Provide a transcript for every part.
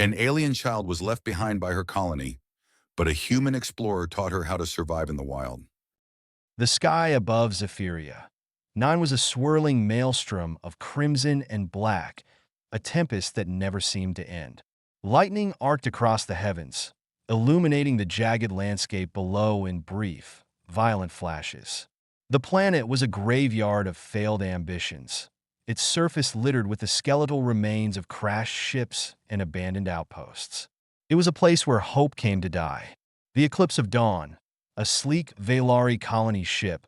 An alien child was left behind by her colony, but a human explorer taught her how to survive in the wild. The sky above Zephyria. 9 was a swirling maelstrom of crimson and black, a tempest that never seemed to end. Lightning arced across the heavens, illuminating the jagged landscape below in brief, violent flashes. The planet was a graveyard of failed ambitions, its surface littered with the skeletal remains of crashed ships and abandoned outposts. It was a place where hope came to die. The Eclipse of Dawn, a sleek Valari colony ship,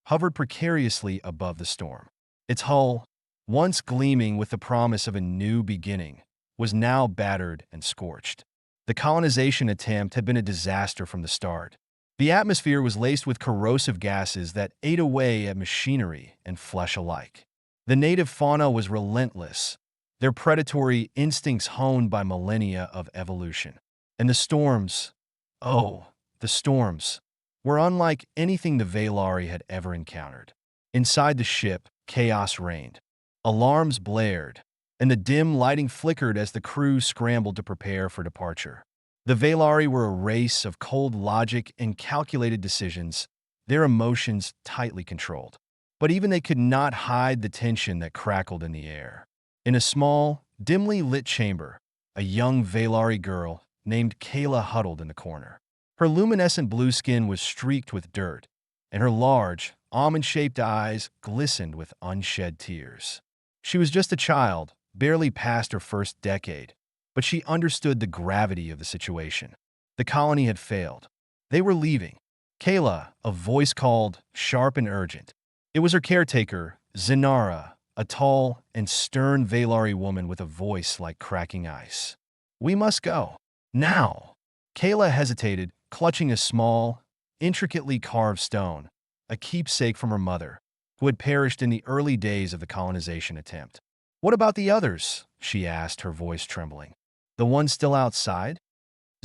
hovered precariously above the storm. Its hull, once gleaming with the promise of a new beginning, was now battered and scorched. The colonization attempt had been a disaster from the start. The atmosphere was laced with corrosive gases that ate away at machinery and flesh alike. The native fauna was relentless, their predatory instincts honed by millennia of evolution. And the storms, oh, the storms, were unlike anything the Valari had ever encountered. Inside the ship, chaos reigned. Alarms blared, and the dim lighting flickered as the crew scrambled to prepare for departure. The Valari were a race of cold logic and calculated decisions, their emotions tightly controlled. But even they could not hide the tension that crackled in the air. In a small, dimly lit chamber, a young Valari girl named Kayla huddled in the corner. Her luminescent blue skin was streaked with dirt, and her large, almond-shaped eyes glistened with unshed tears. She was just a child, barely past her first decade, but she understood the gravity of the situation. The colony had failed. They were leaving. Kayla, a voice called, sharp and urgent. It was her caretaker, Zinara, a tall and stern Valari woman with a voice like cracking ice. "We must go. Now." Kayla hesitated, clutching a small, intricately carved stone, a keepsake from her mother, who had perished in the early days of the colonization attempt. "What about the others?" she asked, her voice trembling. "The ones still outside?"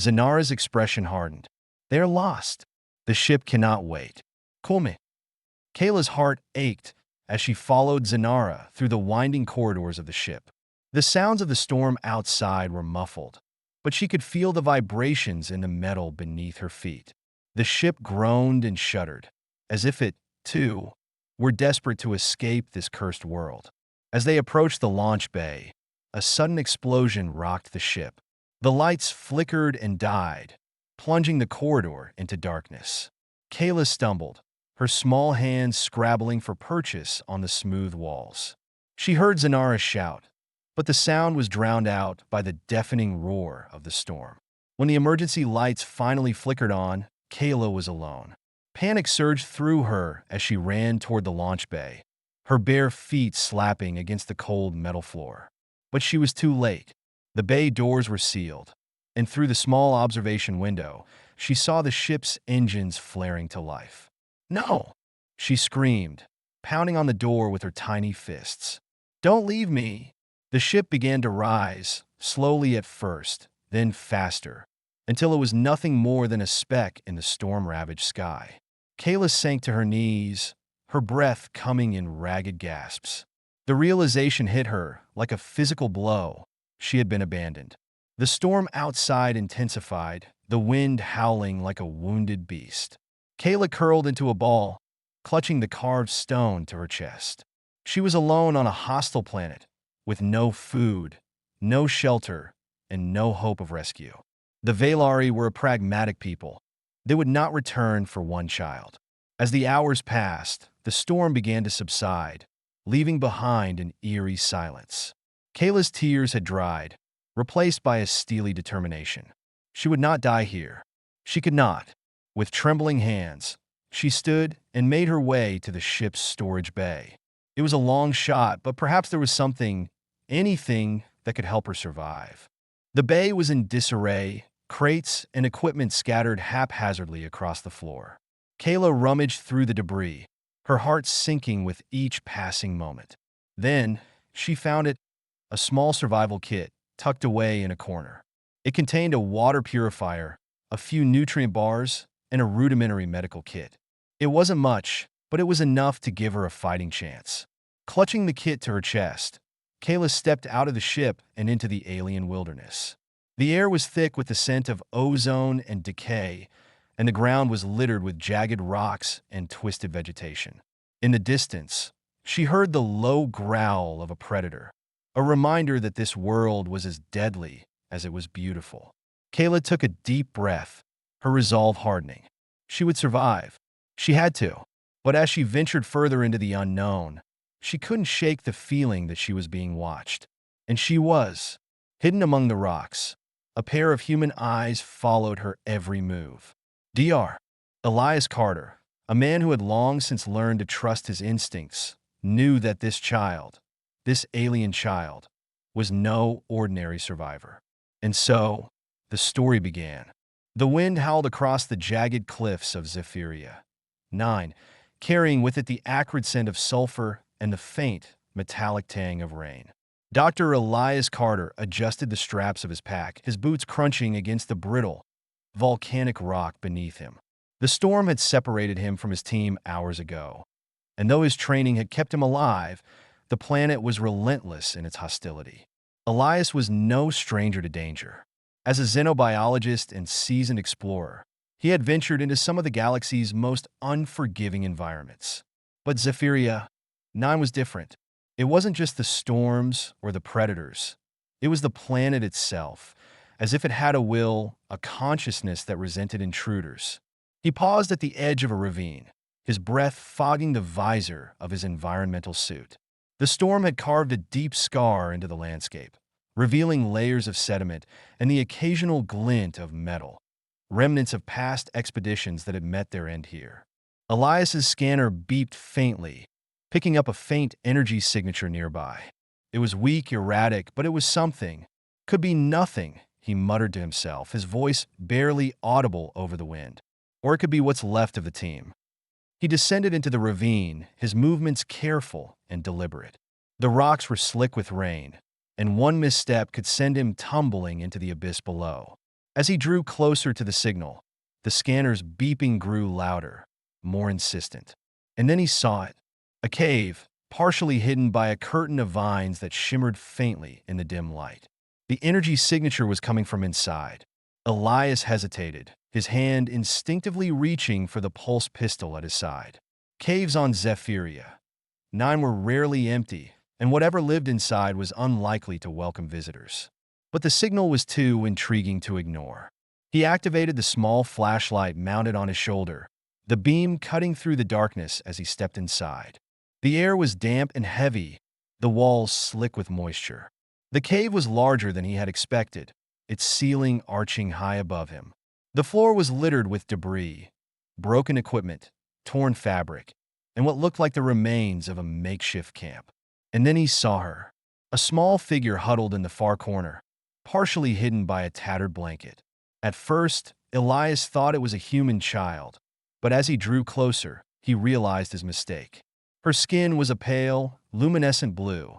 Zinara's expression hardened. "They are lost. The ship cannot wait. Come." Kayla's heart ached as she followed Zinara through the winding corridors of the ship. The sounds of the storm outside were muffled, but she could feel the vibrations in the metal beneath her feet. The ship groaned and shuddered, as if it, too, were desperate to escape this cursed world. As they approached the launch bay, a sudden explosion rocked the ship. The lights flickered and died, plunging the corridor into darkness. Kayla stumbled, her small hands scrabbling for purchase on the smooth walls. She heard Zinara shout, but the sound was drowned out by the deafening roar of the storm. When the emergency lights finally flickered on, Kayla was alone. Panic surged through her as she ran toward the launch bay, her bare feet slapping against the cold metal floor. But she was too late. The bay doors were sealed, and through the small observation window, she saw the ship's engines flaring to life. "No!" she screamed, pounding on the door with her tiny fists. "Don't leave me!" The ship began to rise, slowly at first, then faster, until it was nothing more than a speck in the storm-ravaged sky. Kayla sank to her knees, her breath coming in ragged gasps. The realization hit her like a physical blow. She had been abandoned. The storm outside intensified, the wind howling like a wounded beast. Kayla curled into a ball, clutching the carved stone to her chest. She was alone on a hostile planet, with no food, no shelter, and no hope of rescue. The Valari were a pragmatic people. They would not return for one child. As the hours passed, the storm began to subside, leaving behind an eerie silence. Kayla's tears had dried, replaced by a steely determination. She would not die here. She could not. With trembling hands, she stood and made her way to the ship's storage bay. It was a long shot, but perhaps there was anything that could help her survive. The bay was in disarray, crates and equipment scattered haphazardly across the floor. Kayla rummaged through the debris, her heart sinking with each passing moment. Then, she found it, a small survival kit tucked away in a corner. It contained a water purifier, a few nutrient bars, and a rudimentary medical kit. It wasn't much, but it was enough to give her a fighting chance. Clutching the kit to her chest, Kayla stepped out of the ship and into the alien wilderness. The air was thick with the scent of ozone and decay, and the ground was littered with jagged rocks and twisted vegetation. In the distance, she heard the low growl of a predator, a reminder that this world was as deadly as it was beautiful. Kayla took a deep breath, her resolve hardening. She would survive. She had to. But as she ventured further into the unknown, she couldn't shake the feeling that she was being watched. And she was. Hidden among the rocks, a pair of human eyes followed her every move. Dr. Elias Carter, a man who had long since learned to trust his instincts, knew that this alien child, was no ordinary survivor. And so, the story began. The wind howled across the jagged cliffs of Zephyria. 9, carrying with it the acrid scent of sulfur and the faint, metallic tang of rain. Dr. Elias Carter adjusted the straps of his pack, his boots crunching against the brittle, volcanic rock beneath him. The storm had separated him from his team hours ago, and though his training had kept him alive, the planet was relentless in its hostility. Elias was no stranger to danger. As a xenobiologist and seasoned explorer, he had ventured into some of the galaxy's most unforgiving environments. But Zephyria 9 was different. It wasn't just the storms or the predators. It was the planet itself, as if it had a will, a consciousness that resented intruders. He paused at the edge of a ravine, his breath fogging the visor of his environmental suit. The storm had carved a deep scar into the landscape, revealing layers of sediment and the occasional glint of metal, remnants of past expeditions that had met their end here. Elias's scanner beeped faintly, picking up a faint energy signature nearby. It was weak, erratic, but it was something. Could be nothing, he muttered to himself, his voice barely audible over the wind. Or it could be what's left of the team. He descended into the ravine, his movements careful and deliberate. The rocks were slick with rain, and one misstep could send him tumbling into the abyss below. As he drew closer to the signal, the scanner's beeping grew louder, more insistent. And then he saw it. A cave, partially hidden by a curtain of vines that shimmered faintly in the dim light. The energy signature was coming from inside. Elias hesitated, his hand instinctively reaching for the pulse pistol at his side. Caves on Zephyria 9 were rarely empty, and whatever lived inside was unlikely to welcome visitors. But the signal was too intriguing to ignore. He activated the small flashlight mounted on his shoulder, the beam cutting through the darkness as he stepped inside. The air was damp and heavy, the walls slick with moisture. The cave was larger than he had expected, its ceiling arching high above him. The floor was littered with debris, broken equipment, torn fabric, and what looked like the remains of a makeshift camp. And then he saw her, a small figure huddled in the far corner, partially hidden by a tattered blanket. At first, Elias thought it was a human child, but as he drew closer, he realized his mistake. Her skin was a pale, luminescent blue,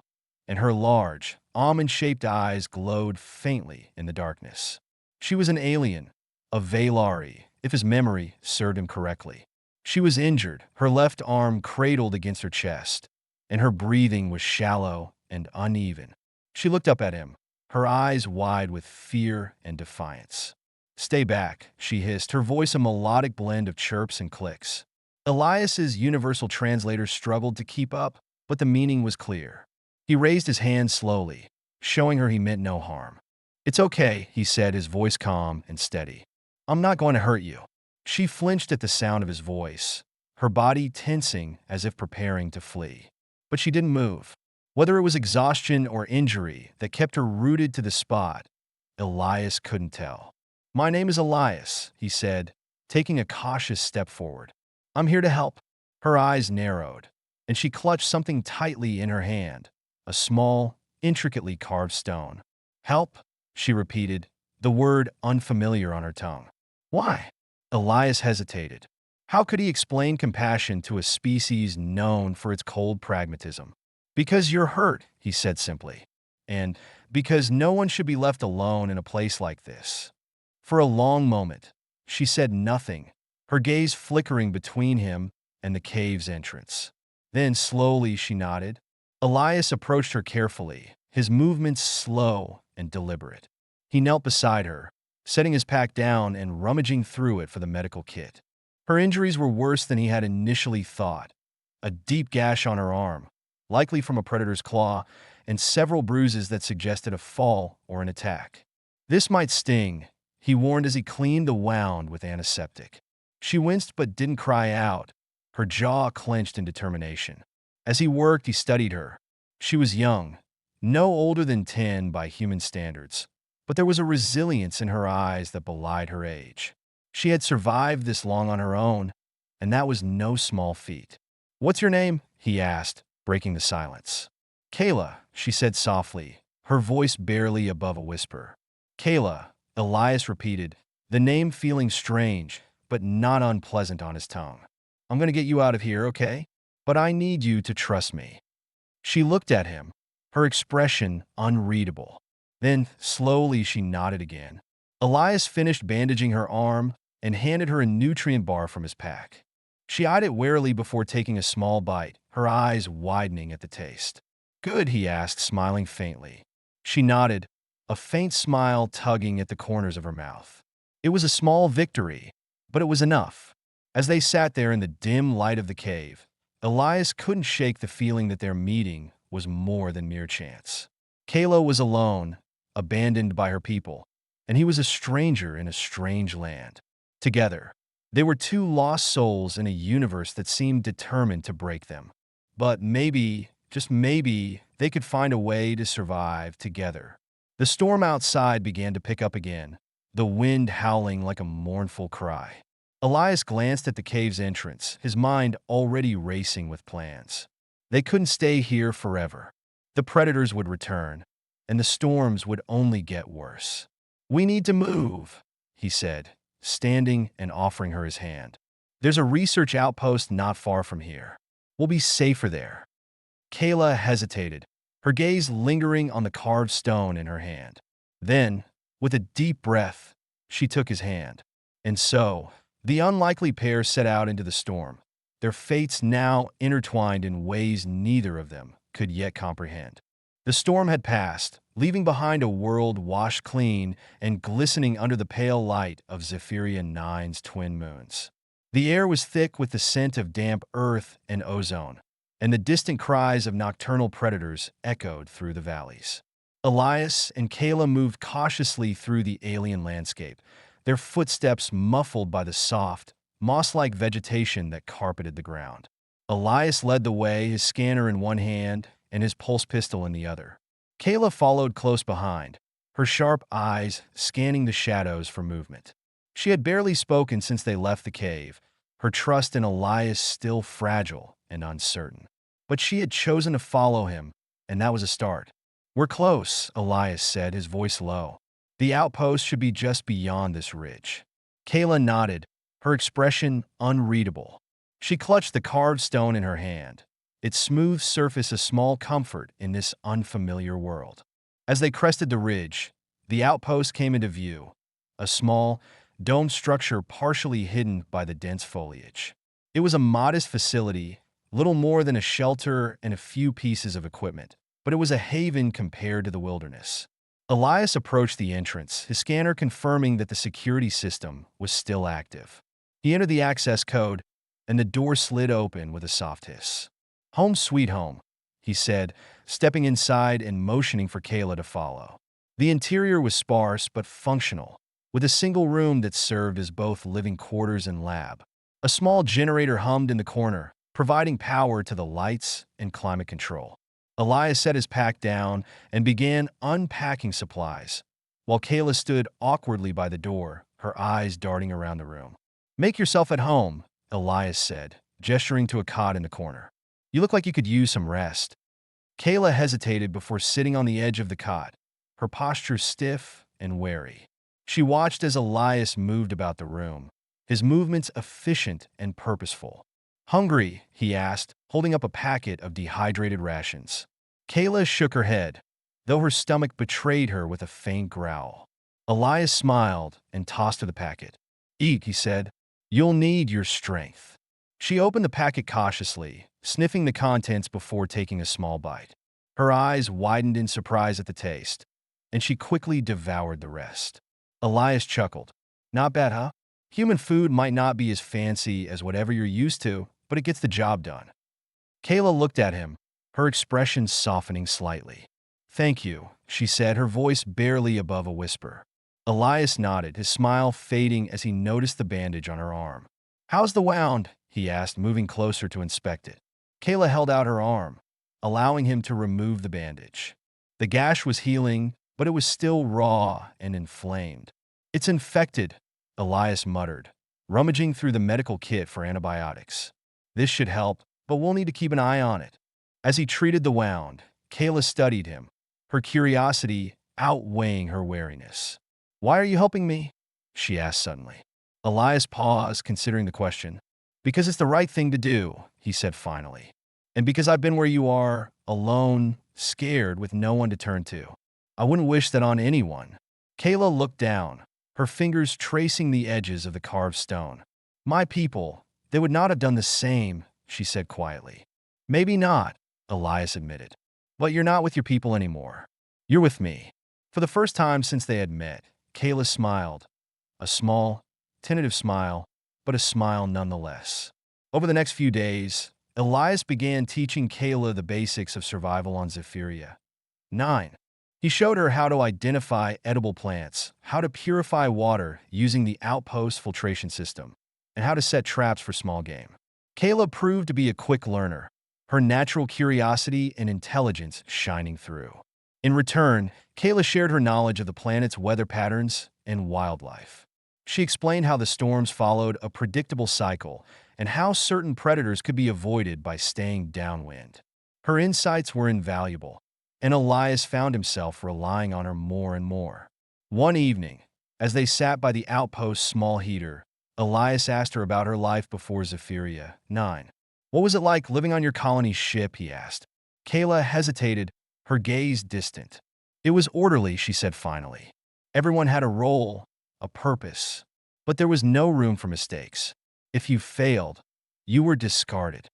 and her large, almond-shaped eyes glowed faintly in the darkness. She was an alien, a Valari, if his memory served him correctly. She was injured, her left arm cradled against her chest, and her breathing was shallow and uneven. She looked up at him, her eyes wide with fear and defiance. "Stay back," she hissed, her voice a melodic blend of chirps and clicks. Elias's universal translator struggled to keep up, but the meaning was clear. He raised his hand slowly, showing her he meant no harm. "It's okay," he said, his voice calm and steady. "I'm not going to hurt you." She flinched at the sound of his voice, her body tensing as if preparing to flee. But she didn't move. Whether it was exhaustion or injury that kept her rooted to the spot, Elias couldn't tell. "My name is Elias," he said, taking a cautious step forward. "I'm here to help." Her eyes narrowed, and she clutched something tightly in her hand, a small, intricately carved stone. "Help?" she repeated, the word unfamiliar on her tongue. "Why?" Elias hesitated. How could he explain compassion to a species known for its cold pragmatism? "Because you're hurt," he said simply. "And because no one should be left alone in a place like this." For a long moment, she said nothing, her gaze flickering between him and the cave's entrance. Then slowly she nodded. Elias approached her carefully, his movements slow and deliberate. He knelt beside her, setting his pack down and rummaging through it for the medical kit. Her injuries were worse than he had initially thought. A deep gash on her arm, likely from a predator's claw, and several bruises that suggested a fall or an attack. This might sting, he warned as he cleaned the wound with antiseptic. She winced but didn't cry out, her jaw clenched in determination. As he worked, he studied her. She was young, no older than 10 by human standards, but there was a resilience in her eyes that belied her age. She had survived this long on her own, and that was no small feat. "What's your name?" he asked, breaking the silence. "Kayla," she said softly, her voice barely above a whisper. "Kayla," Elias repeated, the name feeling strange, but not unpleasant on his tongue. "I'm going to get you out of here, okay? But I need you to trust me." She looked at him, her expression unreadable. Then, slowly, she nodded again. Elias finished bandaging her arm and handed her a nutrient bar from his pack. She eyed it warily before taking a small bite, her eyes widening at the taste. "Good," he asked, smiling faintly. She nodded, a faint smile tugging at the corners of her mouth. It was a small victory, but it was enough. As they sat there in the dim light of the cave, Elias couldn't shake the feeling that their meeting was more than mere chance. Kayla was alone, abandoned by her people, and he was a stranger in a strange land. Together, they were two lost souls in a universe that seemed determined to break them. But maybe, just maybe, they could find a way to survive together. The storm outside began to pick up again, the wind howling like a mournful cry. Elias glanced at the cave's entrance, his mind already racing with plans. They couldn't stay here forever. The predators would return, and the storms would only get worse. "We need to move," he said, standing and offering her his hand. "There's a research outpost not far from here. We'll be safer there." Kayla hesitated, her gaze lingering on the carved stone in her hand. Then, with a deep breath, she took his hand. And so, the unlikely pair set out into the storm, their fates now intertwined in ways neither of them could yet comprehend. The storm had passed, leaving behind a world washed clean and glistening under the pale light of Zephyria 9's twin moons. The air was thick with the scent of damp earth and ozone, and the distant cries of nocturnal predators echoed through the valleys. Elias and Kayla moved cautiously through the alien landscape, their footsteps muffled by the soft, moss-like vegetation that carpeted the ground. Elias led the way, his scanner in one hand and his pulse pistol in the other. Kayla followed close behind, her sharp eyes scanning the shadows for movement. She had barely spoken since they left the cave, her trust in Elias still fragile and uncertain. But she had chosen to follow him, and that was a start. "We're close," Elias said, his voice low. "The outpost should be just beyond this ridge." Kayla nodded, her expression unreadable. She clutched the carved stone in her hand, its smooth surface a small comfort in this unfamiliar world. As they crested the ridge, the outpost came into view, a small, domed structure partially hidden by the dense foliage. It was a modest facility, little more than a shelter and a few pieces of equipment, but it was a haven compared to the wilderness. Elias approached the entrance, his scanner confirming that the security system was still active. He entered the access code, and the door slid open with a soft hiss. "Home sweet home," he said, stepping inside and motioning for Kayla to follow. The interior was sparse but functional, with a single room that served as both living quarters and lab. A small generator hummed in the corner, providing power to the lights and climate control. Elias set his pack down and began unpacking supplies, while Kayla stood awkwardly by the door, her eyes darting around the room. "Make yourself at home," Elias said, gesturing to a cot in the corner. "You look like you could use some rest." Kayla hesitated before sitting on the edge of the cot, her posture stiff and wary. She watched as Elias moved about the room, his movements efficient and purposeful. "Hungry?" he asked, holding up a packet of dehydrated rations. Kayla shook her head, though her stomach betrayed her with a faint growl. Elias smiled and tossed her the packet. "Eat," he said. "You'll need your strength." She opened the packet cautiously, sniffing the contents before taking a small bite. Her eyes widened in surprise at the taste. and she quickly devoured the rest. Elias chuckled. Not bad, huh? Human food might not be as fancy as whatever you're used to, but it gets the job done. Kayla looked at him, her expression softening slightly. Thank you, she said, her voice barely above a whisper. Elias nodded, his smile fading as he noticed the bandage on her arm. How's the wound? He asked, moving closer to inspect it. Kayla held out her arm, allowing him to remove the bandage. The gash was healing, but it was still raw and inflamed. It's infected, Elias muttered, rummaging through the medical kit for antibiotics. This should help, but we'll need to keep an eye on it. As he treated the wound, Kayla studied him, her curiosity outweighing her wariness. Why are you helping me? She asked suddenly. Elias paused, considering the question. Because it's the right thing to do, he said finally. And because I've been where you are, alone, scared, with no one to turn to. I wouldn't wish that on anyone. Kayla looked down, her fingers tracing the edges of the carved stone. My people, they would not have done the same, she said quietly. Maybe not, Elias admitted. But you're not with your people anymore. You're with me. For the first time since they had met, Kayla smiled. A small, tentative smile, but a smile nonetheless. Over the next few days, Elias began teaching Kayla the basics of survival on Zephyria. 9. He showed her how to identify edible plants, how to purify water using the outpost filtration system, and how to set traps for small game. Kayla proved to be a quick learner, her natural curiosity and intelligence shining through. In return, Kayla shared her knowledge of the planet's weather patterns and wildlife. She explained how the storms followed a predictable cycle and how certain predators could be avoided by staying downwind. Her insights were invaluable, and Elias found himself relying on her more and more. One evening, as they sat by the outpost's small heater, Elias asked her about her life before Zephyria. 9. What was it like living on your colony's ship, he asked. Kayla hesitated, her gaze distant. It was orderly, she said finally. Everyone had a role, a purpose. But there was no room for mistakes. If you failed, you were discarded.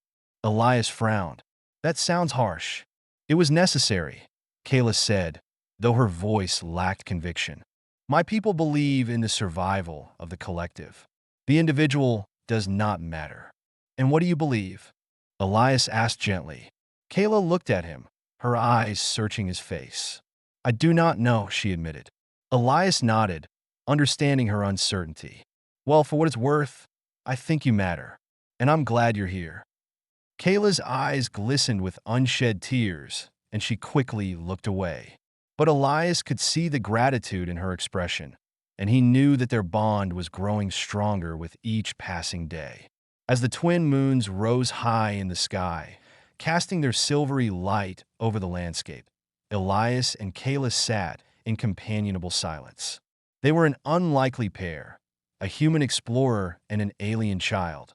Elias frowned. That sounds harsh. It was necessary, Kayla said, though her voice lacked conviction. My people believe in the survival of the collective. The individual does not matter. And what do you believe? Elias asked gently. Kayla looked at him, her eyes searching his face. I do not know, she admitted. Elias nodded, understanding her uncertainty. Well, for what it's worth, I think you matter, and I'm glad you're here. Kayla's eyes glistened with unshed tears, and she quickly looked away. But Elias could see the gratitude in her expression, and he knew that their bond was growing stronger with each passing day. As the twin moons rose high in the sky, casting their silvery light over the landscape, Elias and Kayla sat in companionable silence. They were an unlikely pair, a human explorer and an alien child.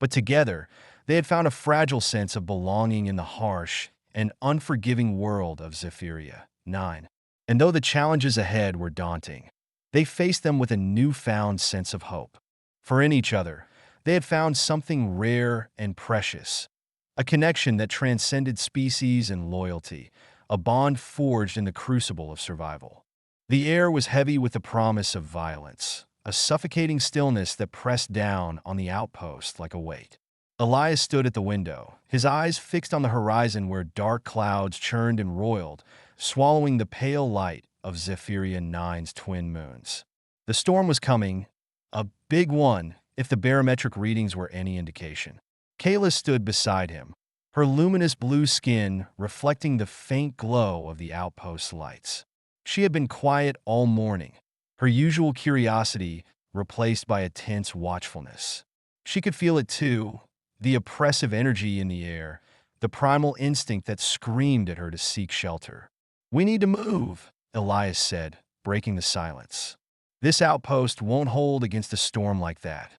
But together, they had found a fragile sense of belonging in the harsh and unforgiving world of Zephyria. 9. And though the challenges ahead were daunting, they faced them with a newfound sense of hope. For in each other, they had found something rare and precious, a connection that transcended species and loyalty, a bond forged in the crucible of survival. The air was heavy with the promise of violence, a suffocating stillness that pressed down on the outpost like a weight. Elias stood at the window, his eyes fixed on the horizon where dark clouds churned and roiled, swallowing the pale light of Zephyria 9's twin moons. The storm was coming, a big one if the barometric readings were any indication. Kayla stood beside him, her luminous blue skin reflecting the faint glow of the outpost's lights. She had been quiet all morning, her usual curiosity replaced by a tense watchfulness. She could feel it too, the oppressive energy in the air, the primal instinct that screamed at her to seek shelter. We need to move, Elias said, breaking the silence. This outpost won't hold against a storm like that.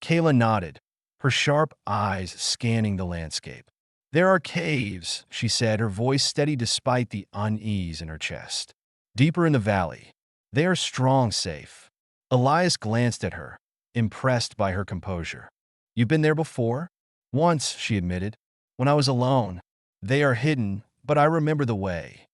Kayla nodded, her sharp eyes scanning the landscape. There are caves, she said, her voice steady despite the unease in her chest. Deeper in the valley. They are strong, safe. Elias glanced at her, impressed by her composure. You've been there before? Once, she admitted, when I was alone. They are hidden, but I remember the way.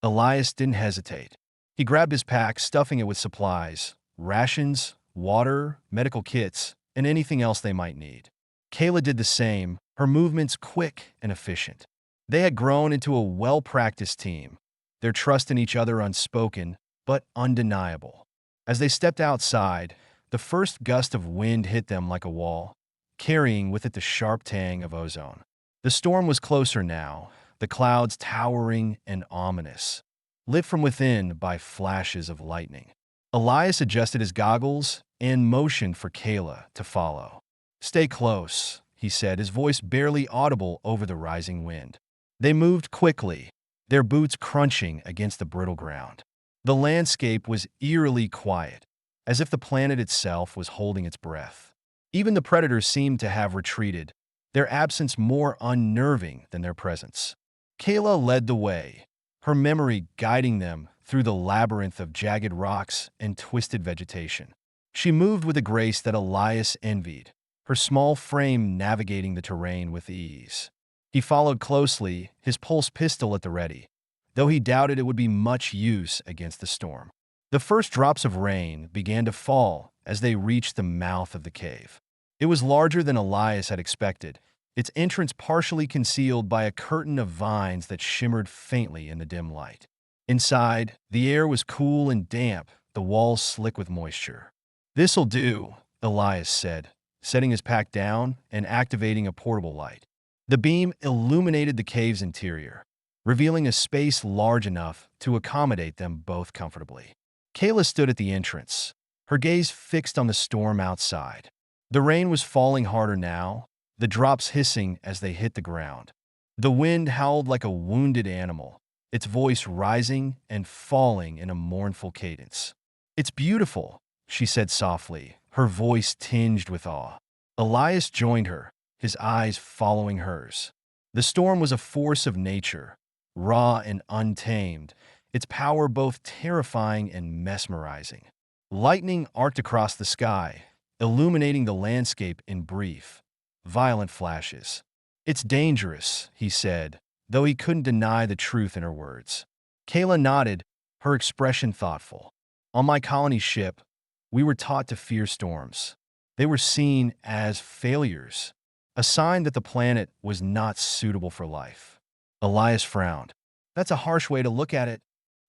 Elias didn't hesitate. He grabbed his pack, stuffing it with supplies, rations, water, medical kits, and anything else they might need. Kayla did the same, her movements quick and efficient. They had grown into a well-practiced team, their trust in each other unspoken, but undeniable. As they stepped outside, the first gust of wind hit them like a wall, carrying with it the sharp tang of ozone. The storm was closer now, the clouds towering and ominous, lit from within by flashes of lightning. Elias adjusted his goggles and motioned for Kayla to follow. "Stay close," he said, his voice barely audible over the rising wind. They moved quickly, their boots crunching against the brittle ground. The landscape was eerily quiet, as if the planet itself was holding its breath. Even the predators seemed to have retreated, their absence more unnerving than their presence. Kayla led the way, her memory guiding them through the labyrinth of jagged rocks and twisted vegetation. She moved with a grace that Elias envied, her small frame navigating the terrain with ease. He followed closely, his pulse pistol at the ready, though he doubted it would be much use against the storm. The first drops of rain began to fall as they reached the mouth of the cave. It was larger than Elias had expected, its entrance partially concealed by a curtain of vines that shimmered faintly in the dim light. Inside, the air was cool and damp, the walls slick with moisture. "This'll do," Elias said, setting his pack down and activating a portable light. The beam illuminated the cave's interior, revealing a space large enough to accommodate them both comfortably. Kayla stood at the entrance, her gaze fixed on the storm outside. The rain was falling harder now, the drops hissing as they hit the ground. The wind howled like a wounded animal, its voice rising and falling in a mournful cadence. "It's beautiful," she said softly, her voice tinged with awe. Elias joined her, his eyes following hers. The storm was a force of nature, raw and untamed, its power both terrifying and mesmerizing. Lightning arced across the sky, illuminating the landscape in brief, violent flashes. "It's dangerous," he said, though he couldn't deny the truth in her words. Kayla nodded, her expression thoughtful. "On my colony ship, we were taught to fear storms. They were seen as failures, a sign that the planet was not suitable for life." Elias frowned. "That's a harsh way to look at it."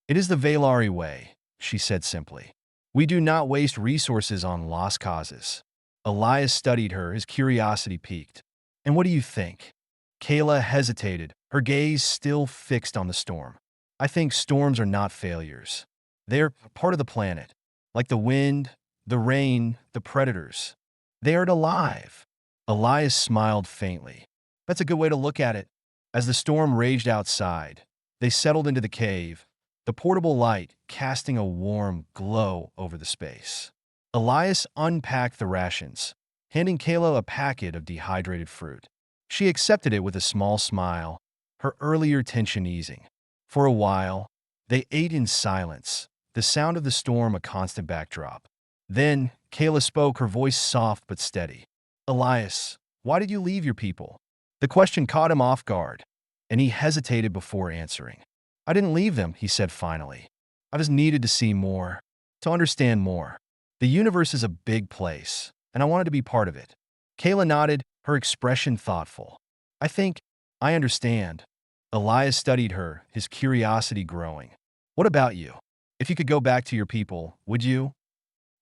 "It is the Valari way," she said simply. "We do not waste resources on lost causes." Elias studied her, his curiosity piqued. "And what do you think?" Kayla hesitated, her gaze still fixed on the storm. "I think storms are not failures. They're part of the planet, like the wind, the rain, the predators. They are alive." Elias smiled faintly. "That's a good way to look at it." As the storm raged outside, they settled into the cave, the portable light casting a warm glow over the space. Elias unpacked the rations, handing Kayla a packet of dehydrated fruit. She accepted it with a small smile, her earlier tension easing. For a while, they ate in silence, the sound of the storm a constant backdrop. Then, Kayla spoke, her voice soft but steady. "Elias, why did you leave your people?" The question caught him off guard, and he hesitated before answering. "I didn't leave them," he said finally. "I just needed to see more, to understand more. The universe is a big place, and I wanted to be part of it." Kayla nodded, her expression thoughtful. I understand." Elias studied her, his curiosity growing. "What about you? If you could go back to your people, would you?"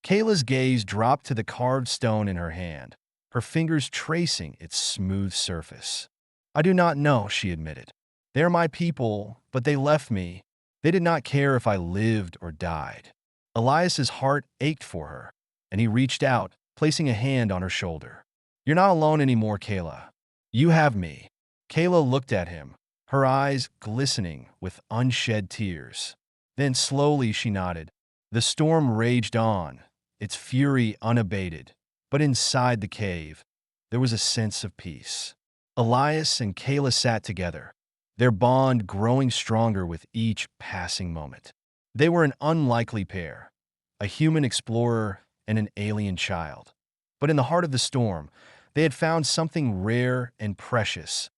Kayla's gaze dropped to the carved stone in her hand, her fingers tracing its smooth surface. "I do not know," she admitted. "They are my people, but they left me. They did not care if I lived or died." Elias's heart ached for her, and he reached out, placing a hand on her shoulder. "You're not alone anymore, Kayla. You have me." Kayla looked at him, her eyes glistening with unshed tears. Then slowly she nodded. The storm raged on, its fury unabated, but inside the cave, there was a sense of peace. Elias and Kayla sat together, their bond growing stronger with each passing moment. They were an unlikely pair, a human explorer and an alien child. But in the heart of the storm, they had found something rare and precious,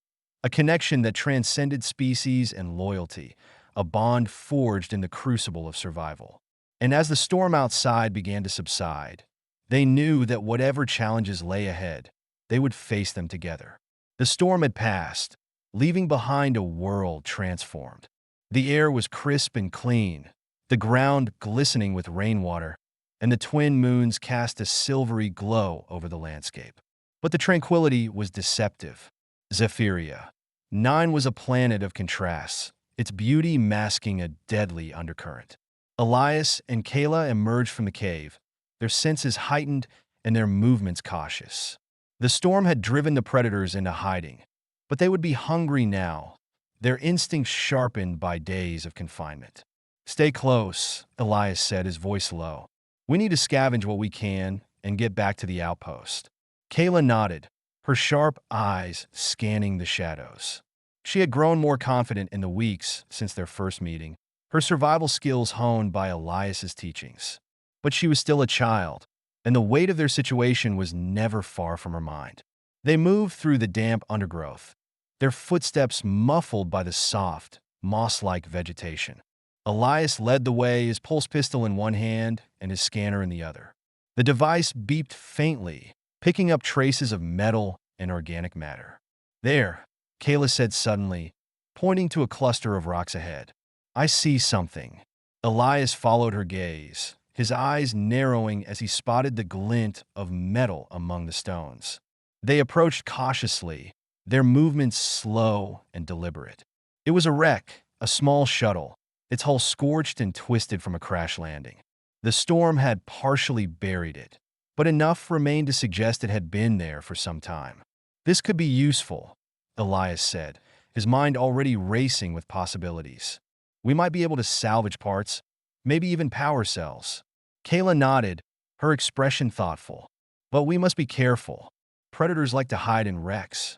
a connection that transcended species and loyalty, a bond forged in the crucible of survival. And as the storm outside began to subside, they knew that whatever challenges lay ahead, they would face them together. The storm had passed, leaving behind a world transformed. The air was crisp and clean, the ground glistening with rainwater, and the twin moons cast a silvery glow over the landscape. But the tranquility was deceptive. Zephyria. 9 was a planet of contrasts, its beauty masking a deadly undercurrent. Elias and Kayla emerged from the cave, their senses heightened and their movements cautious. The storm had driven the predators into hiding, but they would be hungry now, their instincts sharpened by days of confinement. "Stay close," Elias said, his voice low. "We need to scavenge what we can and get back to the outpost." Kayla nodded, her sharp eyes scanning the shadows. She had grown more confident in the weeks since their first meeting, her survival skills honed by Elias's teachings. But she was still a child, and the weight of their situation was never far from her mind. They moved through the damp undergrowth, their footsteps muffled by the soft, moss-like vegetation. Elias led the way, his pulse pistol in one hand and his scanner in the other. The device beeped faintly, picking up traces of metal and organic matter. "There," Kayla said suddenly, pointing to a cluster of rocks ahead. "I see something." Elias followed her gaze, his eyes narrowing as he spotted the glint of metal among the stones. They approached cautiously, their movements slow and deliberate. It was a wreck, a small shuttle, its hull scorched and twisted from a crash landing. The storm had partially buried it, but enough remained to suggest it had been there for some time. "This could be useful," Elias said, his mind already racing with possibilities. "We might be able to salvage parts, maybe even power cells." Kayla nodded, her expression thoughtful. "But we must be careful. Predators like to hide in wrecks."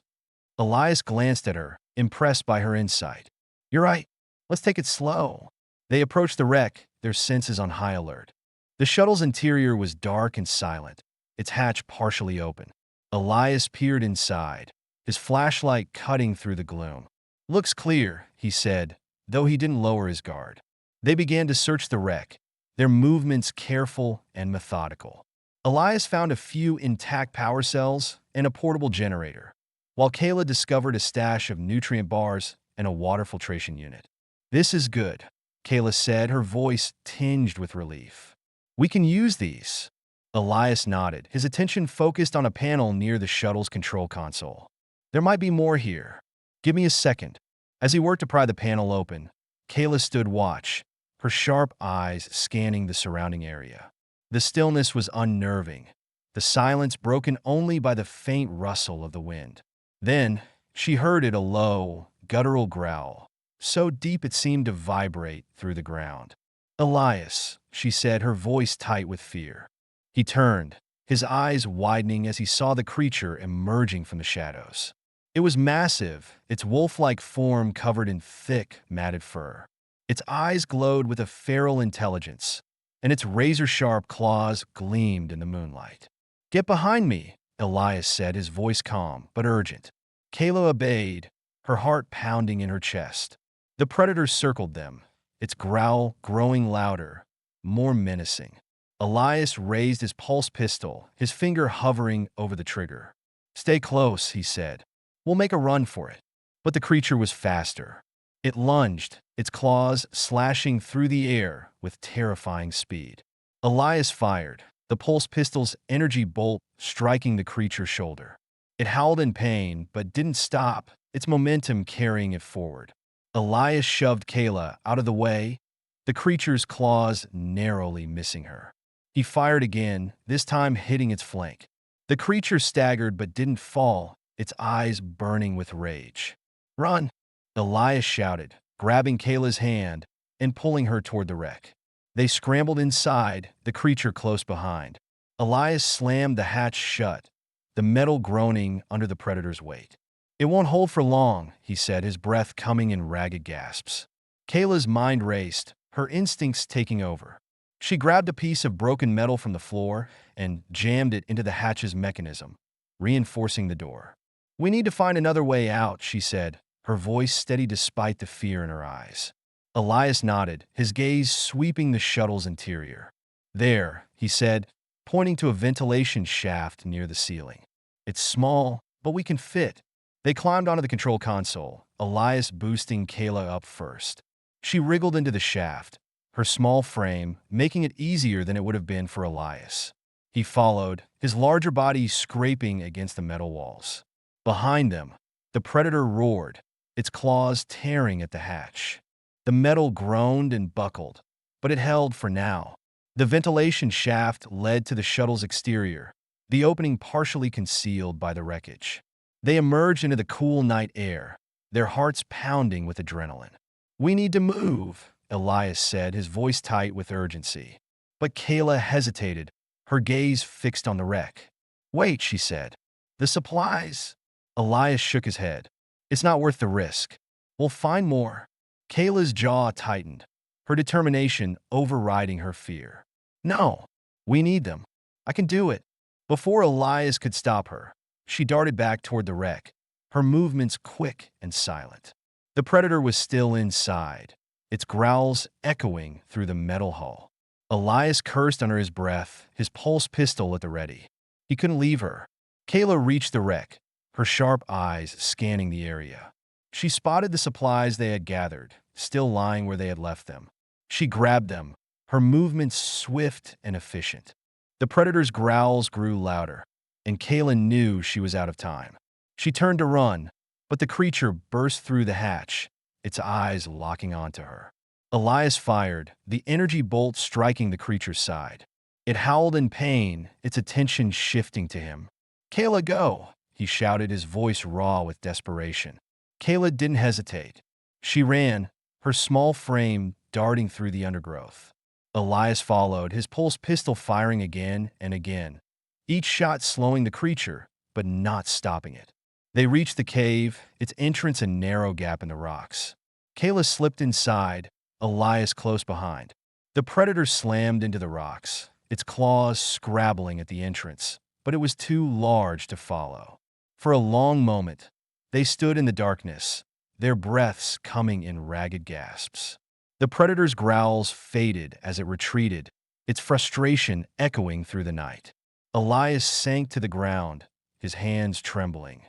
Elias glanced at her, impressed by her insight. "You're right. Let's take it slow." They approached the wreck, their senses on high alert. The shuttle's interior was dark and silent, its hatch partially open. Elias peered inside, his flashlight cutting through the gloom. "Looks clear," he said, though he didn't lower his guard. They began to search the wreck, their movements careful and methodical. Elias found a few intact power cells and a portable generator, while Kayla discovered a stash of nutrient bars and a water filtration unit. "This is good," Kayla said, her voice tinged with relief. "We can use these." Elias nodded, his attention focused on a panel near the shuttle's control console. "There might be more here. Give me a second." As he worked to pry the panel open, Kayla stood watch, her sharp eyes scanning the surrounding area. The stillness was unnerving, the silence broken only by the faint rustle of the wind. Then she heard it, a low, guttural growl, so deep it seemed to vibrate through the ground. "Elias," she said, her voice tight with fear. He turned, his eyes widening as he saw the creature emerging from the shadows. It was massive, its wolf-like form covered in thick, matted fur. Its eyes glowed with a feral intelligence, and its razor-sharp claws gleamed in the moonlight. "Get behind me," Elias said, his voice calm but urgent. Kayla obeyed, her heart pounding in her chest. The predator circled them, its growl growing louder, more menacing. Elias raised his pulse pistol, his finger hovering over the trigger. "Stay close," he said. "We'll make a run for it." But the creature was faster. It lunged, its claws slashing through the air with terrifying speed. Elias fired, the pulse pistol's energy bolt striking the creature's shoulder. It howled in pain, but didn't stop, its momentum carrying it forward. Elias shoved Kayla out of the way, the creature's claws narrowly missing her. He fired again, this time hitting its flank. The creature staggered but didn't fall, its eyes burning with rage. "Run!" Elias shouted, grabbing Kayla's hand and pulling her toward the wreck. They scrambled inside, the creature close behind. Elias slammed the hatch shut, the metal groaning under the predator's weight. "It won't hold for long," he said, his breath coming in ragged gasps. Kayla's mind raced, her instincts taking over. She grabbed a piece of broken metal from the floor and jammed it into the hatch's mechanism, reinforcing the door. "We need to find another way out," she said, her voice steady despite the fear in her eyes. Elias nodded, his gaze sweeping the shuttle's interior. There, he said, pointing to a ventilation shaft near the ceiling. It's small, but we can fit. They climbed onto the control console, Elias boosting Kayla up first. She wriggled into the shaft, her small frame making it easier than it would have been for Elias. He followed, his larger body scraping against the metal walls. Behind them, the predator roared, its claws tearing at the hatch. The metal groaned and buckled, but it held for now. The ventilation shaft led to the shuttle's exterior, the opening partially concealed by the wreckage. They emerged into the cool night air, their hearts pounding with adrenaline. "We need to move," Elias said, his voice tight with urgency. But Kayla hesitated, her gaze fixed on the wreck. "Wait," she said. "The supplies." Elias shook his head. "It's not worth the risk. We'll find more." Kayla's jaw tightened, her determination overriding her fear. "No, we need them. I can do it." Before Elias could stop her, she darted back toward the wreck, her movements quick and silent. The predator was still inside, its growls echoing through the metal hull. Elias cursed under his breath, his pulse pistol at the ready. He couldn't leave her. Kayla reached the wreck, her sharp eyes scanning the area. She spotted the supplies they had gathered, still lying where they had left them. She grabbed them, her movements swift and efficient. The predator's growls grew louder, and Kayla knew she was out of time. She turned to run, but the creature burst through the hatch, its eyes locking onto her. Elias fired, the energy bolt striking the creature's side. It howled in pain, its attention shifting to him. "Kayla, go!" he shouted, his voice raw with desperation. Kayla didn't hesitate. She ran, her small frame darting through the undergrowth. Elias followed, his pulse pistol firing again and again, each shot slowing the creature, but not stopping it. They reached the cave, its entrance a narrow gap in the rocks. Kayla slipped inside, Elias close behind. The predator slammed into the rocks, its claws scrabbling at the entrance, but it was too large to follow. For a long moment, they stood in the darkness, their breaths coming in ragged gasps. The predator's growls faded as it retreated, its frustration echoing through the night. Elias sank to the ground, his hands trembling.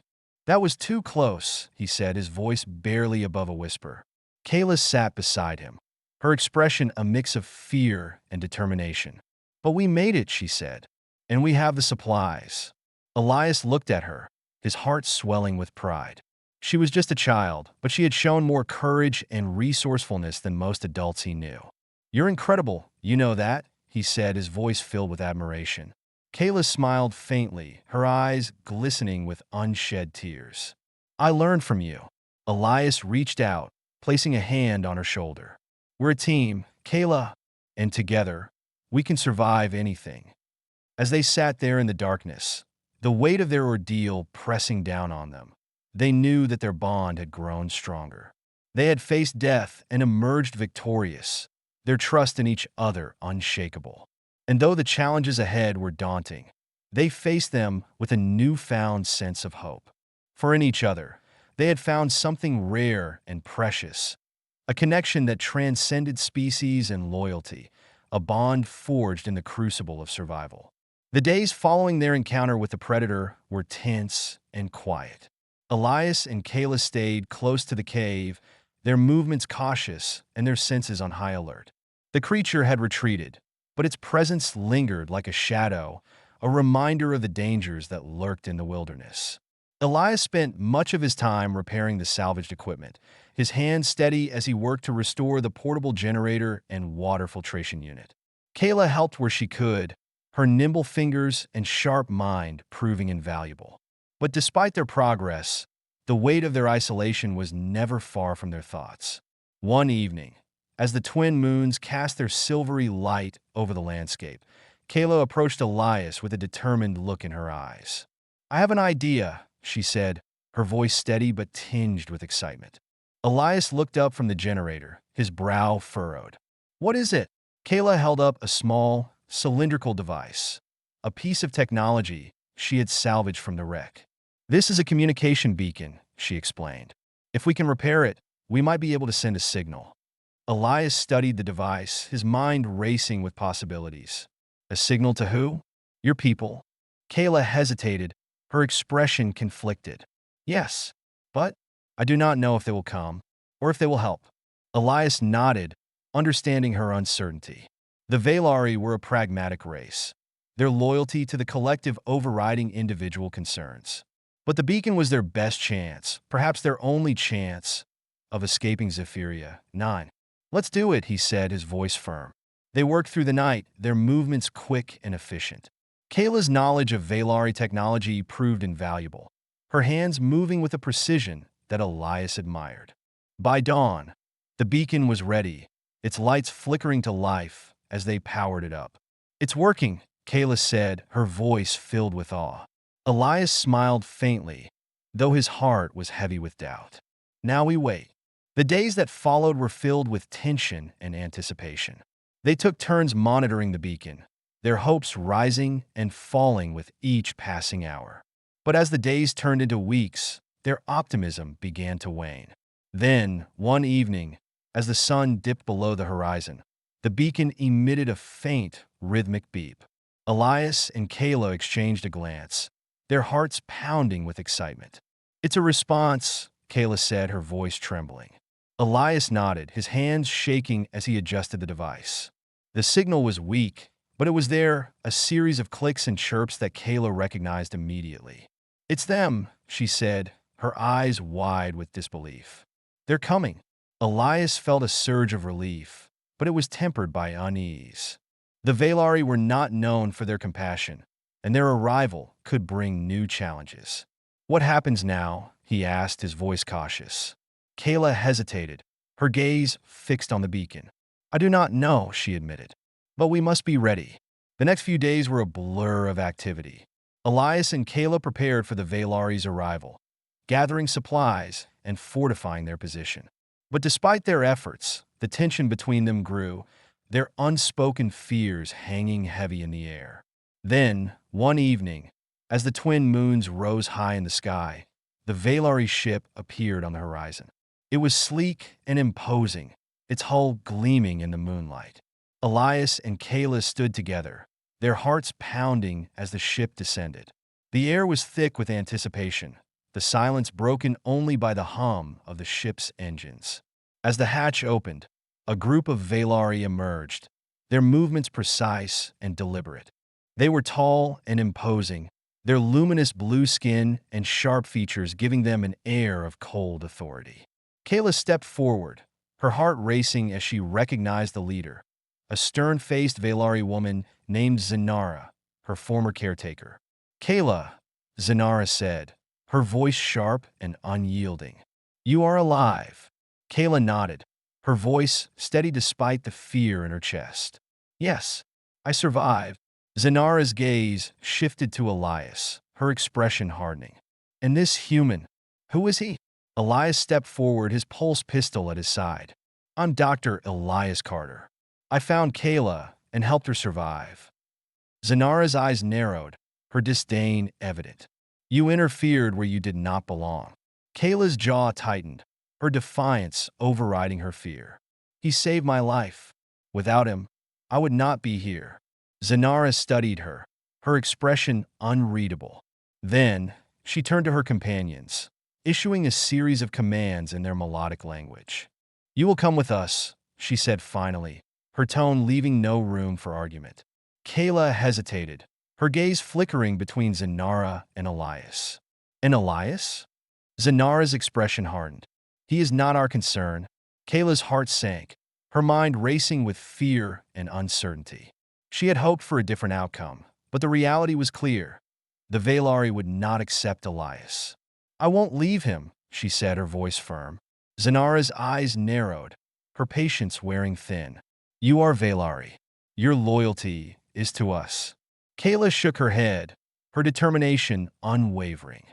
"That was too close," he said, his voice barely above a whisper. Kayla sat beside him, her expression a mix of fear and determination. "But we made it," she said, "and we have the supplies." Elias looked at her, his heart swelling with pride. She was just a child, but she had shown more courage and resourcefulness than most adults he knew. "You're incredible, you know that," he said, his voice filled with admiration. Kayla smiled faintly, her eyes glistening with unshed tears. "I learned from you." Elias reached out, placing a hand on her shoulder. "We're a team, Kayla, and together, we can survive anything." As they sat there in the darkness, the weight of their ordeal pressing down on them, they knew that their bond had grown stronger. They had faced death and emerged victorious, their trust in each other unshakable. And though the challenges ahead were daunting, they faced them with a newfound sense of hope. For in each other, they had found something rare and precious, a connection that transcended species and loyalty, a bond forged in the crucible of survival. The days following their encounter with the predator were tense and quiet. Elias and Kayla stayed close to the cave, their movements cautious and their senses on high alert. The creature had retreated, but its presence lingered like a shadow, a reminder of the dangers that lurked in the wilderness. Elias spent much of his time repairing the salvaged equipment, his hands steady as he worked to restore the portable generator and water filtration unit. Kayla helped where she could, her nimble fingers and sharp mind proving invaluable. But despite their progress, the weight of their isolation was never far from their thoughts. One evening, as the twin moons cast their silvery light over the landscape, Kayla approached Elias with a determined look in her eyes. "I have an idea," she said, her voice steady but tinged with excitement. Elias looked up from the generator, his brow furrowed. "What is it?" Kayla held up a small, cylindrical device, a piece of technology she had salvaged from the wreck. "This is a communication beacon," she explained. "If we can repair it, we might be able to send a signal." Elias studied the device, his mind racing with possibilities. A signal to who? Your people. Kayla hesitated, her expression conflicted. Yes, but I do not know if they will come, or if they will help. Elias nodded, understanding her uncertainty. The Valari were a pragmatic race, their loyalty to the collective overriding individual concerns. But the beacon was their best chance, perhaps their only chance, of escaping Zephyria. 9. Let's do it, he said, his voice firm. They worked through the night, their movements quick and efficient. Kayla's knowledge of Valari technology proved invaluable, her hands moving with a precision that Elias admired. By dawn, the beacon was ready, its lights flickering to life as they powered it up. It's working, Kayla said, her voice filled with awe. Elias smiled faintly, though his heart was heavy with doubt. Now we wait. The days that followed were filled with tension and anticipation. They took turns monitoring the beacon, their hopes rising and falling with each passing hour. But as the days turned into weeks, their optimism began to wane. Then, one evening, as the sun dipped below the horizon, the beacon emitted a faint, rhythmic beep. Elias and Kayla exchanged a glance, their hearts pounding with excitement. It's a response, Kayla said, her voice trembling. Elias nodded, his hands shaking as he adjusted the device. The signal was weak, but it was there, a series of clicks and chirps that Kayla recognized immediately. It's them, she said, her eyes wide with disbelief. They're coming. Elias felt a surge of relief, but it was tempered by unease. The Valari were not known for their compassion, and their arrival could bring new challenges. What happens now? He asked, his voice cautious. Kayla hesitated, her gaze fixed on the beacon. I do not know, she admitted, but we must be ready. The next few days were a blur of activity. Elias and Kayla prepared for the Valari's arrival, gathering supplies and fortifying their position. But despite their efforts, the tension between them grew, their unspoken fears hanging heavy in the air. Then, one evening, as the twin moons rose high in the sky, the Valari ship appeared on the horizon. It was sleek and imposing, its hull gleaming in the moonlight. Elias and Kayla stood together, their hearts pounding as the ship descended. The air was thick with anticipation, the silence broken only by the hum of the ship's engines. As the hatch opened, a group of Valari emerged, their movements precise and deliberate. They were tall and imposing, their luminous blue skin and sharp features giving them an air of cold authority. Kayla stepped forward, her heart racing as she recognized the leader, a stern-faced Valari woman named Zenara, her former caretaker. Kayla, Zenara said, her voice sharp and unyielding. You are alive. Kayla nodded, her voice steady despite the fear in her chest. Yes, I survived. Zenara's gaze shifted to Elias, her expression hardening. And this human, who is he? Elias stepped forward, his pulse pistol at his side. I'm Dr. Elias Carter. I found Kayla and helped her survive. Zenara's eyes narrowed, her disdain evident. You interfered where you did not belong. Kayla's jaw tightened, her defiance overriding her fear. He saved my life. Without him, I would not be here. Zenara studied her, her expression unreadable. Then, she turned to her companions, issuing a series of commands in their melodic language. You will come with us, she said finally, her tone leaving no room for argument. Kayla hesitated, her gaze flickering between Zenara and Elias. And Elias? Zenara's expression hardened. He is not our concern. Kayla's heart sank, her mind racing with fear and uncertainty. She had hoped for a different outcome, but the reality was clear. The Valari would not accept Elias. I won't leave him, she said, her voice firm. Zenara's eyes narrowed, her patience wearing thin. You are Valari. Your loyalty is to us. Kayla shook her head, her determination unwavering.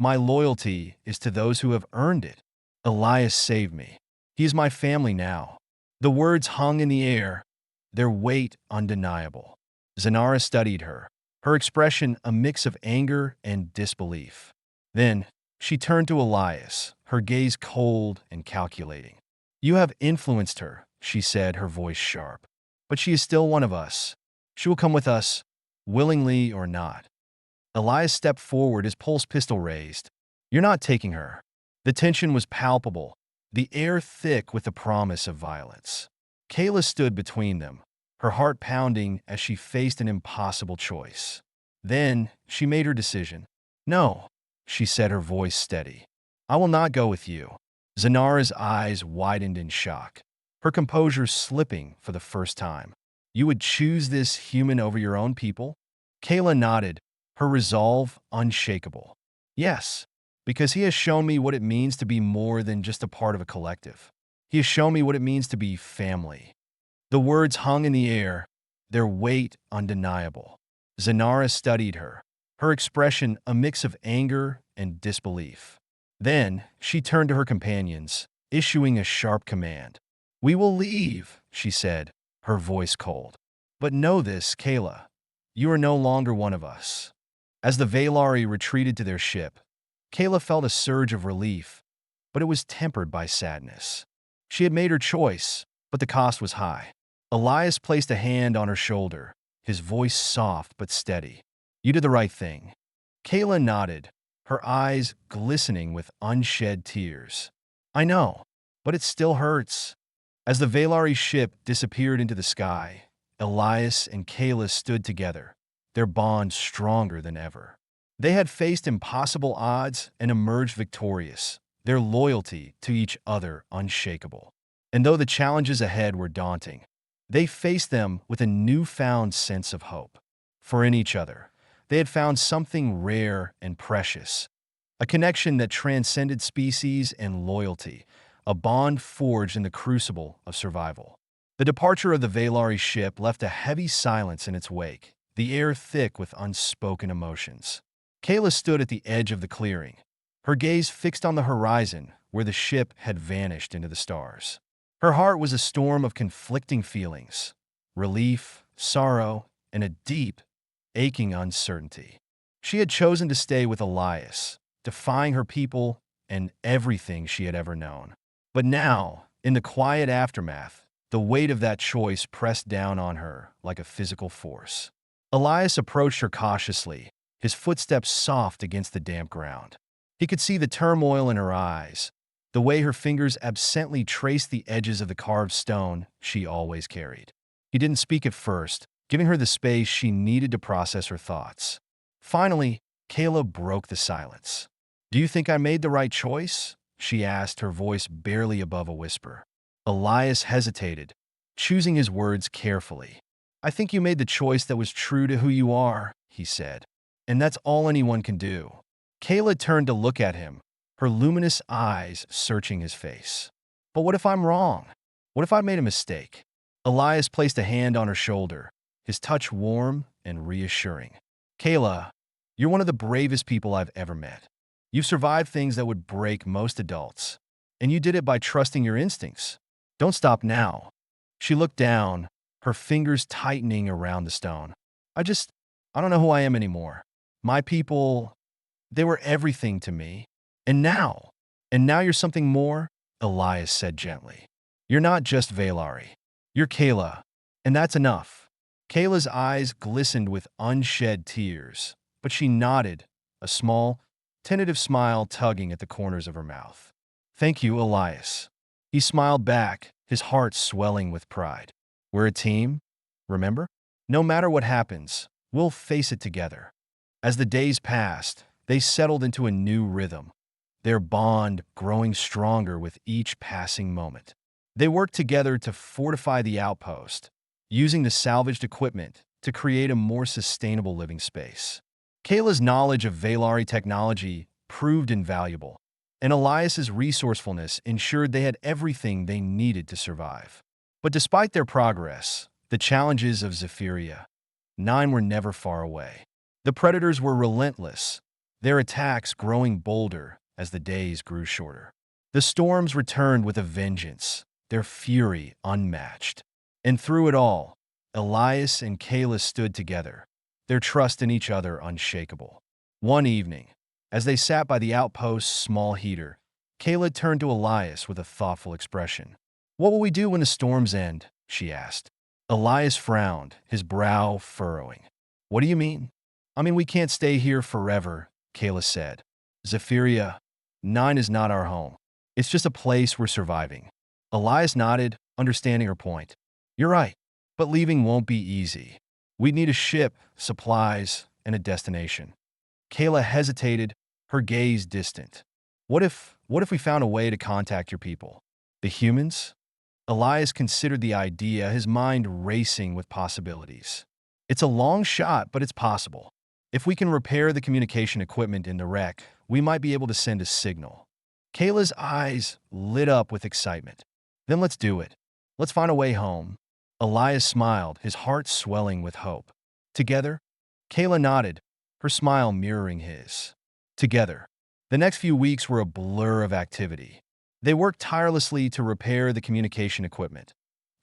My loyalty is to those who have earned it. Elias saved me. He is my family now. The words hung in the air, their weight undeniable. Zenara studied her, her expression a mix of anger and disbelief. Then, she turned to Elias, her gaze cold and calculating. You have influenced her, she said, her voice sharp. But she is still one of us. She will come with us, willingly or not. Elias stepped forward, his pulse pistol raised. You're not taking her. The tension was palpable, the air thick with the promise of violence. Kayla stood between them, her heart pounding as she faced an impossible choice. Then she made her decision. No, she said, her voice steady. I will not go with you. Zanara's eyes widened in shock, her composure slipping for the first time. You would choose this human over your own people? Kayla nodded, her resolve unshakable. Yes, because he has shown me what it means to be more than just a part of a collective. He has shown me what it means to be family. The words hung in the air, their weight undeniable. Zanara studied her, her expression a mix of anger and disbelief. Then she turned to her companions, issuing a sharp command. We will leave, she said, her voice cold. But know this, Kayla. You are no longer one of us. As the Valari retreated to their ship, Kayla felt a surge of relief, but it was tempered by sadness. She had made her choice, but the cost was high. Elias placed a hand on her shoulder, his voice soft but steady. You did the right thing. Kayla nodded, her eyes glistening with unshed tears. I know, but it still hurts. As the Valari ship disappeared into the sky, Elias and Kayla stood together, their bond stronger than ever. They had faced impossible odds and emerged victorious, their loyalty to each other unshakable. And though the challenges ahead were daunting, they faced them with a newfound sense of hope. For in each other, they had found something rare and precious, a connection that transcended species and loyalty, a bond forged in the crucible of survival. The departure of the Valari ship left a heavy silence in its wake, the air thick with unspoken emotions. Kayla stood at the edge of the clearing, her gaze fixed on the horizon where the ship had vanished into the stars. Her heart was a storm of conflicting feelings, relief, sorrow, and a deep, aching uncertainty. She had chosen to stay with Elias, defying her people and everything she had ever known. But now, in the quiet aftermath, the weight of that choice pressed down on her like a physical force. Elias approached her cautiously, his footsteps soft against the damp ground. He could see the turmoil in her eyes, the way her fingers absently traced the edges of the carved stone she always carried. He didn't speak at first, giving her the space she needed to process her thoughts. Finally, Kayla broke the silence. Do you think I made the right choice? She asked, her voice barely above a whisper. Elias hesitated, choosing his words carefully. I think you made the choice that was true to who you are, he said. And that's all anyone can do. Kayla turned to look at him, her luminous eyes searching his face. But what if I'm wrong? What if I made a mistake? Elias placed a hand on her shoulder, his touch warm and reassuring. Kayla, you're one of the bravest people I've ever met. You've survived things that would break most adults, and you did it by trusting your instincts. Don't stop now. She looked down, her fingers tightening around the stone. I don't know who I am anymore. My people, they were everything to me. And now you're something more, Elias said gently. You're not just Valari. You're Kayla, and that's enough. Kayla's eyes glistened with unshed tears, but she nodded, a small, tentative smile tugging at the corners of her mouth. Thank you, Elias. He smiled back, his heart swelling with pride. We're a team, remember? No matter what happens, we'll face it together. As the days passed, they settled into a new rhythm, their bond growing stronger with each passing moment. They worked together to fortify the outpost, using the salvaged equipment to create a more sustainable living space. Kayla's knowledge of Valari technology proved invaluable, and Elias's resourcefulness ensured they had everything they needed to survive. But despite their progress, the challenges of Zephyria 9 were never far away. The predators were relentless, their attacks growing bolder as the days grew shorter. The storms returned with a vengeance, their fury unmatched. And through it all, Elias and Kayla stood together, their trust in each other unshakable. One evening, as they sat by the outpost's small heater, Kayla turned to Elias with a thoughtful expression. What will we do when the storms end? She asked. Elias frowned, his brow furrowing. What do you mean? I mean, we can't stay here forever, Kayla said. Zephyria, 9 is not our home. It's just a place we're surviving. Elias nodded, understanding her point. You're right, but leaving won't be easy. We'd need a ship, supplies, and a destination. Kayla hesitated, her gaze distant. What if we found a way to contact your people? The humans? Elias considered the idea, his mind racing with possibilities. It's a long shot, but it's possible. If we can repair the communication equipment in the wreck, we might be able to send a signal. Kayla's eyes lit up with excitement. Then let's do it. Let's find a way home. Elias smiled, his heart swelling with hope. Together? Kayla nodded, her smile mirroring his. Together. The next few weeks were a blur of activity. They worked tirelessly to repair the communication equipment,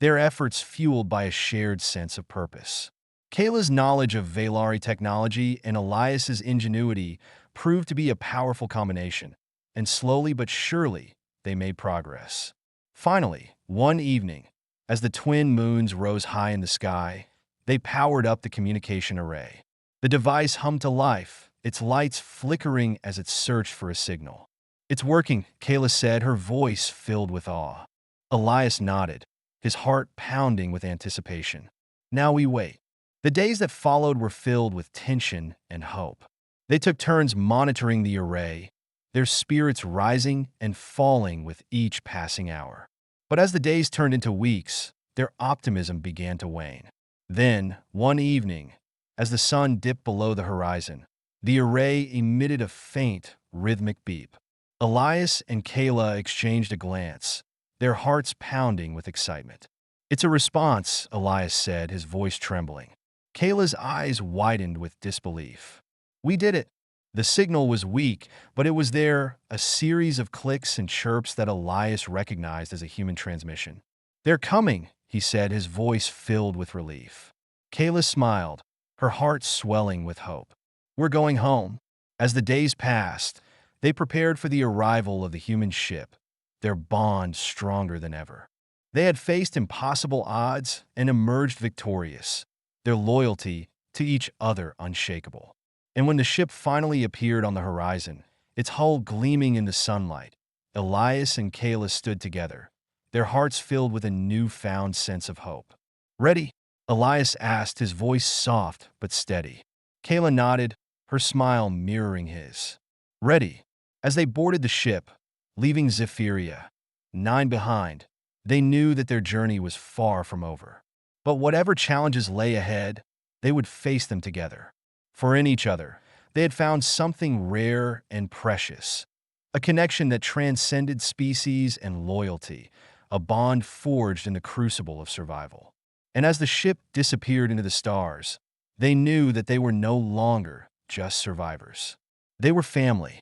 their efforts fueled by a shared sense of purpose. Kayla's knowledge of Valari technology and Elias's ingenuity proved to be a powerful combination, and slowly but surely, they made progress. Finally, one evening, as the twin moons rose high in the sky, they powered up the communication array. The device hummed to life, its lights flickering as it searched for a signal. It's working, Kayla said, her voice filled with awe. Elias nodded, his heart pounding with anticipation. Now we wait. The days that followed were filled with tension and hope. They took turns monitoring the array, their spirits rising and falling with each passing hour. But as the days turned into weeks, their optimism began to wane. Then, one evening, as the sun dipped below the horizon, the array emitted a faint, rhythmic beep. Elias and Kayla exchanged a glance, their hearts pounding with excitement. It's a response, Elias said, his voice trembling. Kayla's eyes widened with disbelief. We did it. The signal was weak, but it was there, a series of clicks and chirps that Elias recognized as a human transmission. They're coming, he said, his voice filled with relief. Kayla smiled, her heart swelling with hope. We're going home. As the days passed, they prepared for the arrival of the human ship, their bond stronger than ever. They had faced impossible odds and emerged victorious, their loyalty to each other unshakable. And when the ship finally appeared on the horizon, its hull gleaming in the sunlight, Elias and Kayla stood together, their hearts filled with a newfound sense of hope. Ready? Elias asked, his voice soft but steady. Kayla nodded, her smile mirroring his. Ready. As they boarded the ship, leaving Zephyria, 9 behind, they knew that their journey was far from over. But whatever challenges lay ahead, they would face them together. For in each other, they had found something rare and precious, a connection that transcended species and loyalty, a bond forged in the crucible of survival. And as the ship disappeared into the stars, they knew that they were no longer just survivors. They were family,